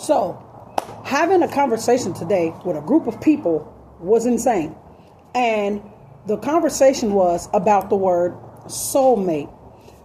So, having a conversation today with a group of people was insane. And the conversation was about the word soulmate.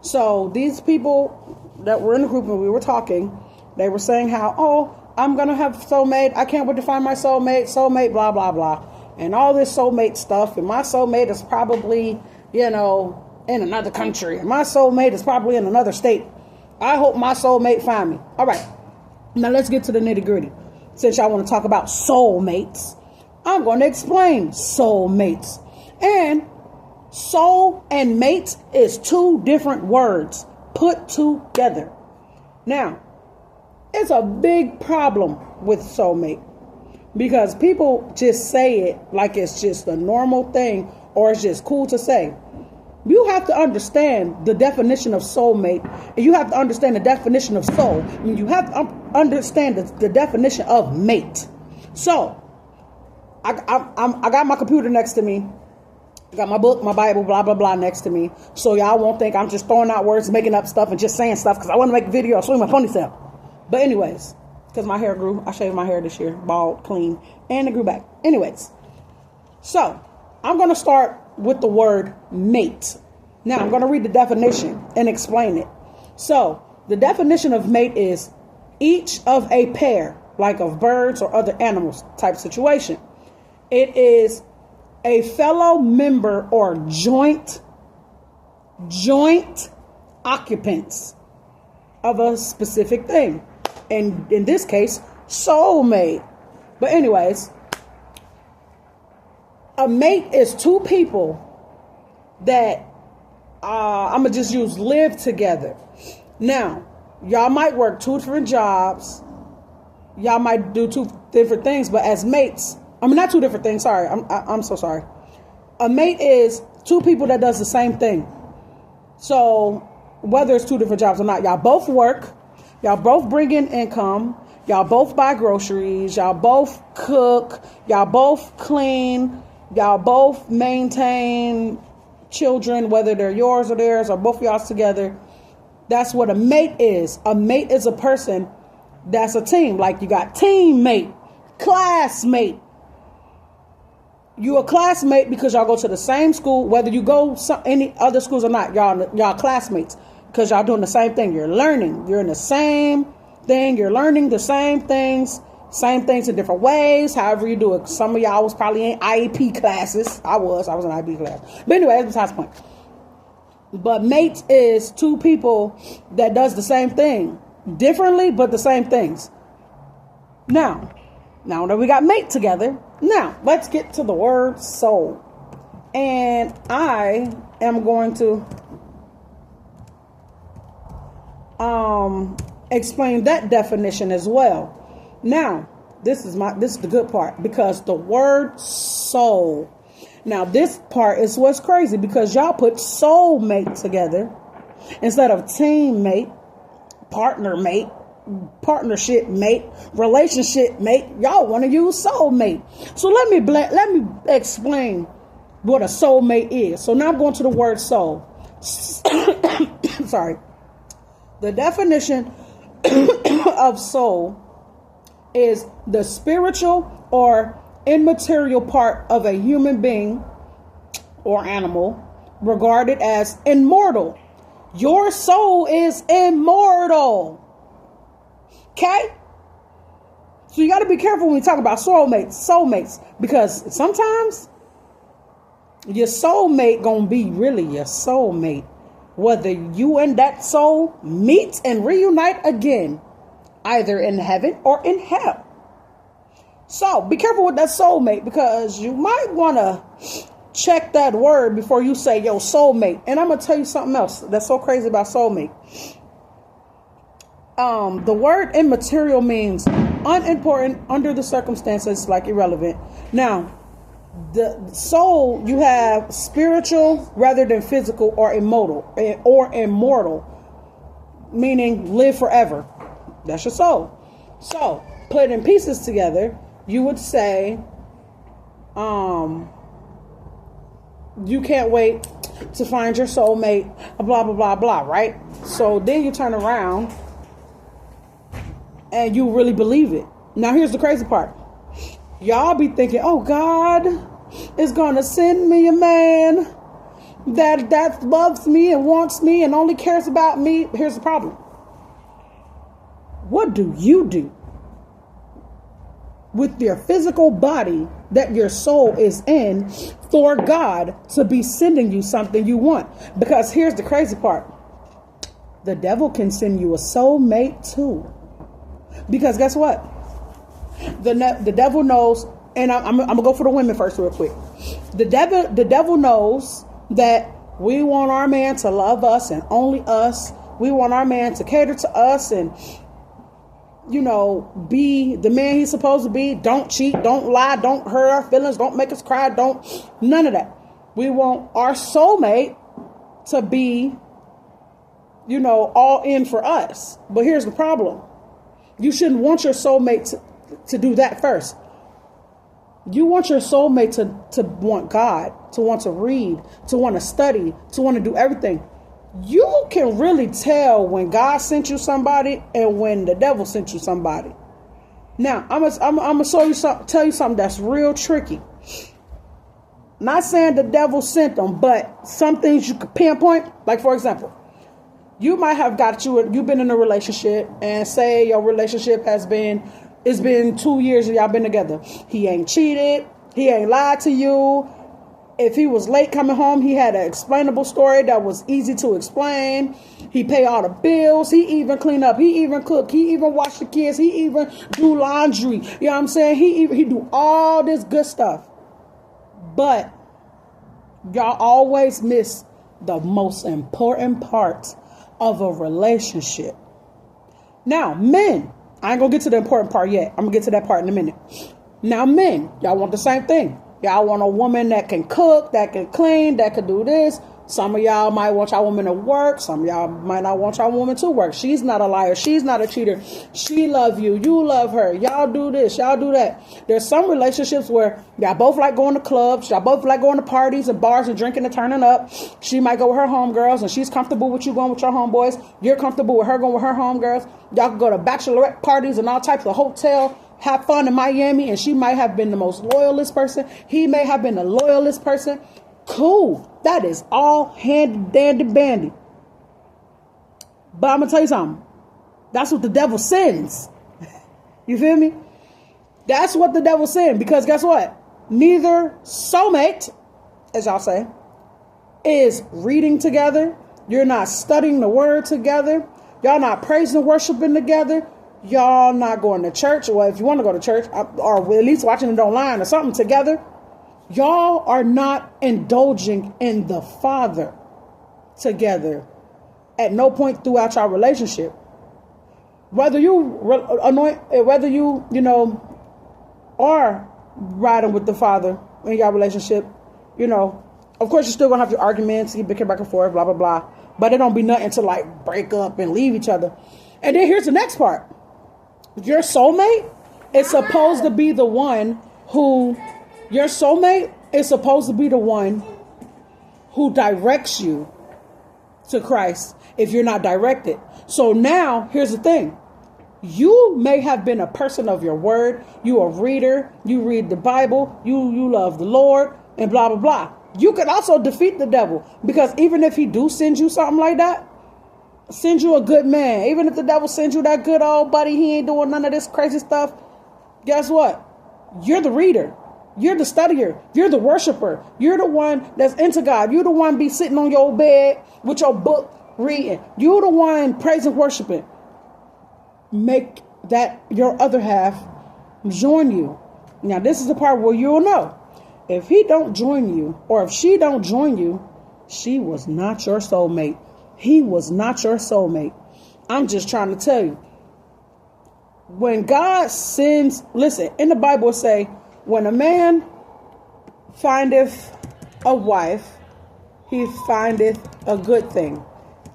So, these people that were in the group and we were talking, they were saying how, oh, I'm going to have soulmate. I can't wait to find my soulmate, blah, blah, blah. And all this soulmate stuff. And my soulmate is probably, in another country. And my soulmate is probably in another state. I hope my soulmate find me. All right. Now let's get to the nitty gritty. Since y'all want to talk about soulmates, I'm going to explain soulmates. And soul and mate is two different words put together. Now, it's a big problem with soulmate because people just say it like it's just a normal thing or it's just cool to say. You have to understand the definition of soulmate, and you have to understand the definition of soul, and you have to understand the definition of mate. So, I got my computer next to me. I got my book, my Bible, blah, blah, blah next to me. So y'all won't think I'm just throwing out words, making up stuff, and just saying stuff because I want to make a video. I'll swing my ponytail. But anyways, because my hair grew. I shaved my hair this year, bald, clean, and it grew back. Anyways, so I'm going to start with the word mate. Now, I'm going to read the definition and explain it. So, the definition of mate is each of a pair, like of birds or other animals type situation. It is a fellow member or joint occupants of a specific thing. And in this case, soulmate. But anyways, a mate is two people that I'm going to just use live together. Now, y'all might work two different jobs. Y'all might do two different things, but as mates, not two different things. Sorry. I'm so sorry. A mate is two people that does the same thing. So whether it's two different jobs or not, y'all both work. Y'all both bring in income. Y'all both buy groceries. Y'all both cook. Y'all both clean. Y'all both maintain children, whether they're yours or theirs or both of y'all together. That's what a mate is. A mate is a person that's a team. Like you got teammate, classmate. You a classmate because y'all go to the same school, whether you go any other schools or not. Y'all classmates because y'all doing the same thing. You're learning. You're in the same thing. You're learning the same things in different ways. However you do it. Some of y'all was probably in IEP classes. I was in IEP class. But anyway, that's besides the point. But mate is two people that does the same thing differently, but the same things. Now that we got mate together, now let's get to the word soul. And I am going to explain that definition as well. Now, this is the good part, because the word soul. Now, this part is what's crazy because y'all put soulmate together instead of teammate, partner mate, partnership mate, relationship mate. Y'all want to use soulmate. So let me explain what a soulmate is. So now I'm going to the word soul. Sorry. The definition of soul is the spiritual or immaterial part of a human being or animal regarded as immortal. Your soul is immortal. Okay? So you got to be careful when we talk about soulmates, because sometimes your soulmate gonna be really your soulmate, whether you and that soul meet and reunite again, either in heaven or in hell. So be careful with that soulmate, because you might want to check that word before you say yo soulmate. And I'm gonna tell you something else that's so crazy about soulmate. The word immaterial means unimportant, under the circumstances, like irrelevant. Now, the soul, you have spiritual rather than physical, or immortal, meaning live forever. That's your soul. So, put in pieces together, you would say, you can't wait to find your soulmate, blah, blah, blah, blah, right? So then you turn around and you really believe it. Now, here's the crazy part. Y'all be thinking, oh, God is going to send me a man that loves me and wants me and only cares about me. Here's the problem. What do you do with your physical body that your soul is in for God to be sending you something you want? Because here's the crazy part. The devil can send you a soulmate too. Because guess what? The devil knows, and I'm going to go for the women first real quick. The devil knows that we want our man to love us and only us. We want our man to cater to us and, be the man he's supposed to be. Don't cheat, don't lie, don't hurt our feelings, don't make us cry, none of that. We want our soulmate to be, all in for us. But here's the problem. You shouldn't want your soulmate to do that first. You want your soulmate to want God, to want to read, to want to study, to want to do everything. You can really tell when God sent you somebody and when the devil sent you somebody. Now, I'm gonna tell you something that's real tricky. Not saying the devil sent them, but some things you could pinpoint. Like, for example, you might have you've been in a relationship, and say your relationship it's been 2 years and y'all been together. He ain't cheated. He ain't lied to you. If he was late coming home, he had an explainable story that was easy to explain. He pay all the bills. He even clean up. He even cook. He even wash the kids. He even do laundry. You know what I'm saying? He do all this good stuff. But y'all always miss the most important part of a relationship. Now, men, I ain't gonna get to the important part yet. I'm gonna get to that part in a minute. Now, men, y'all want the same thing. Y'all want a woman that can cook, that can clean, that can do this. Some of y'all might want y'all woman to work. Some of y'all might not want y'all woman to work. She's not a liar. She's not a cheater. She love you. You love her. Y'all do this. Y'all do that. There's some relationships where y'all both like going to clubs. Y'all both like going to parties and bars and drinking and turning up. She might go with her homegirls and she's comfortable with you going with your homeboys. You're comfortable with her going with her homegirls. Y'all can go to bachelorette parties and all types of hotel. Have fun in Miami, and she might have been the most loyalist person. He may have been the loyalist person. Cool. That is all handy dandy bandy. But I'm going to tell you something. That's what the devil sends. You feel me? That's what the devil sends. Because guess what? Neither soulmate, as y'all say, is reading together. You're not studying the word together. Y'all not praising and worshiping together. Y'all not going to church. Well, if you want to go to church, or at least watching it online or something together, y'all are not indulging in the Father together at no point throughout your relationship. Whether you are riding with the Father in your relationship, of course you're still gonna have your arguments, you bicker back and forth, blah blah blah. But it don't be nothing to like break up and leave each other. And then here's the next part. Your soulmate is supposed to be the one who directs you to Christ if you're not directed. So now, here's the thing. You may have been a person of your word. You a reader. You read the Bible. You love the Lord and blah, blah, blah. You could also defeat the devil, because even if he do send you something like that, send you a good man. Even if the devil sends you that good old buddy, he ain't doing none of this crazy stuff. Guess what? You're the reader. You're the studier. You're the worshiper. You're the one that's into God. You're the one be sitting on your bed with your book reading. You're the one praising, worshiping. Make that your other half join you. Now, this is the part where you'll know. If he don't join you, or if she don't join you, she was not your soulmate. He was not your soulmate. I'm just trying to tell you. When God sends, listen, in the Bible say, when a man findeth a wife, he findeth a good thing.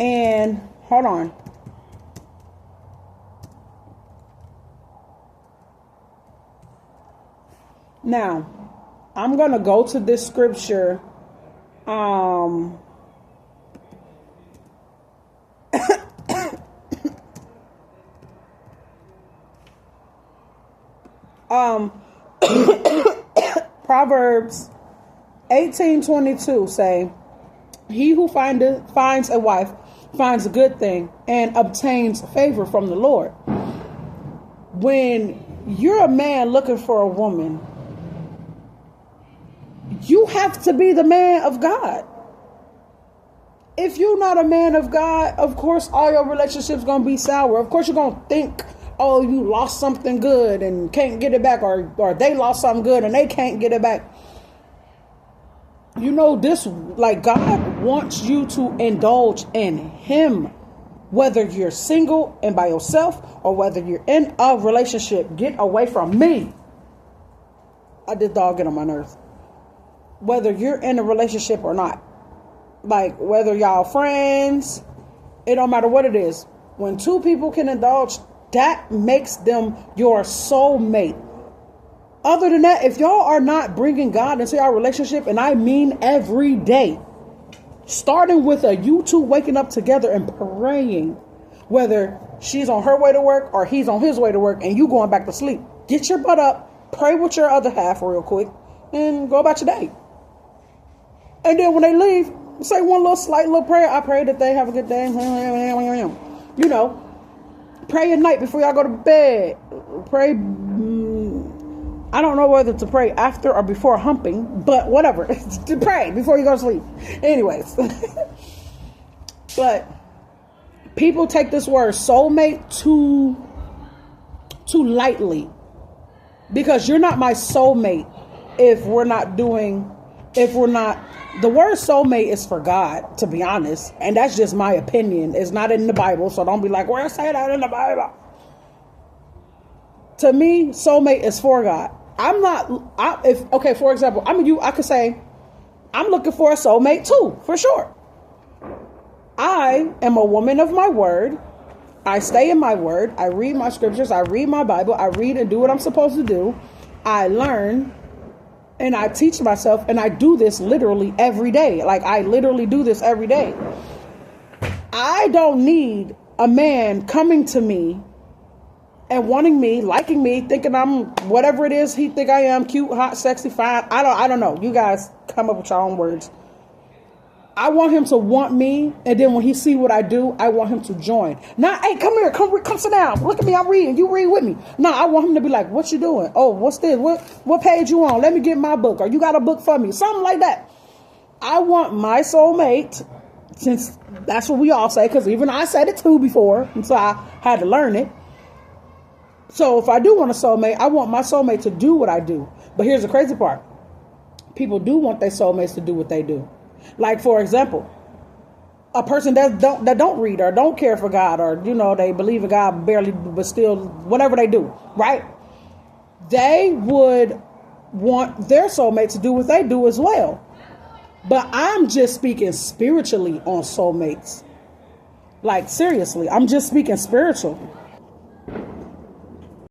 And hold on. Now, I'm going to go to this scripture. Proverbs 18:22 say, he who finds a wife finds a good thing and obtains favor from the Lord. When you're a man looking for a woman, you have to be the man of God. If you're not a man of God, of course, all your relationships going to be sour. Of course, you're going to think, oh, you lost something good and can't get it back, or they lost something good and they can't get it back. You know, this, like, God wants you to indulge in him, whether you're single and by yourself or whether you're in a relationship. Get away from me. This dog get on my nerves. Whether you're in a relationship or not, like whether y'all friends, it don't matter what it is. When two people can indulge, that makes them your soulmate. Other than that, if y'all are not bringing God into our relationship, and I mean every day, starting with you two waking up together and praying, whether she's on her way to work or he's on his way to work and you going back to sleep, get your butt up, pray with your other half real quick, and go about your day. And then when they leave, say one slight little prayer. I pray that they have a good day. You know, pray at night before y'all go to bed. Pray. I don't know whether to pray after or before humping, but whatever. To pray before you go to sleep. Anyways. But people take this word soulmate too lightly. Because you're not my soulmate if we're not, the word soulmate is for God, to be honest. And that's just my opinion. It's not in the Bible, so don't be like, where say that in the Bible? To me, soulmate is for God. For example, I could say, I'm looking for a soulmate too, for sure. I am a woman of my word. I stay in my word. I read my scriptures. I read my Bible. I read and do what I'm supposed to do. I learn and I teach myself, and I do this literally every day. Like, I literally do this every day. I don't need a man coming to me and wanting me, liking me, thinking I'm whatever it is he think I am, cute, hot, sexy, fine. I don't know. You guys come up with your own words. I want him to want me, and then when he see what I do, I want him to join. Not, hey, come here, come sit down. Look at me, I'm reading. You read with me. No, I want him to be like, what you doing? Oh, what's this? What page you on? Let me get my book. Or you got a book for me? Something like that. I want my soulmate, since that's what we all say, because even I said it too before, and so I had to learn it. So if I do want a soulmate, I want my soulmate to do what I do. But here's the crazy part. People do want their soulmates to do what they do. Like, for example, a person that don't read or don't care for God, or, you know, they believe in God barely, but still, whatever they do, right? They would want their soulmate to do what they do as well. But I'm just speaking spiritually on soulmates. Like, seriously, I'm just speaking spiritual.